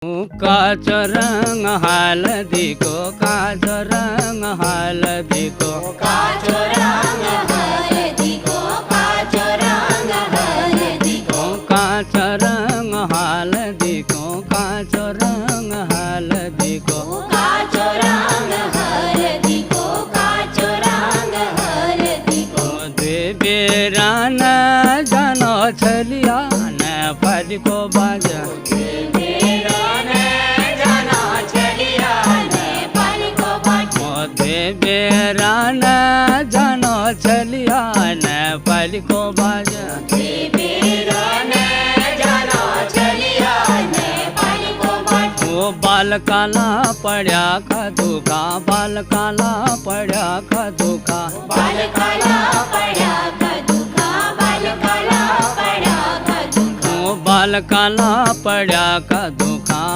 काचो रंग हलदी को, काचो रंग हलदी को, काचो रंग हलदी को, काचो रंग हलदी को, काचो रंग हलदी को, काचो रंग हलदी को, काचो रंग हलदी को, काचो रंग हलदी को। बेरान जानो छलिया ने पद को बाजा, बेरान जानो छलिया ने पद को बाजा, वो बाल काला पड़ा खदू का, बाल काला पड़ा खदू का, बाल काला पड़ा खदू का, बाल काला पड़ा खदू का, वो बाल काला पड़ा खदू का।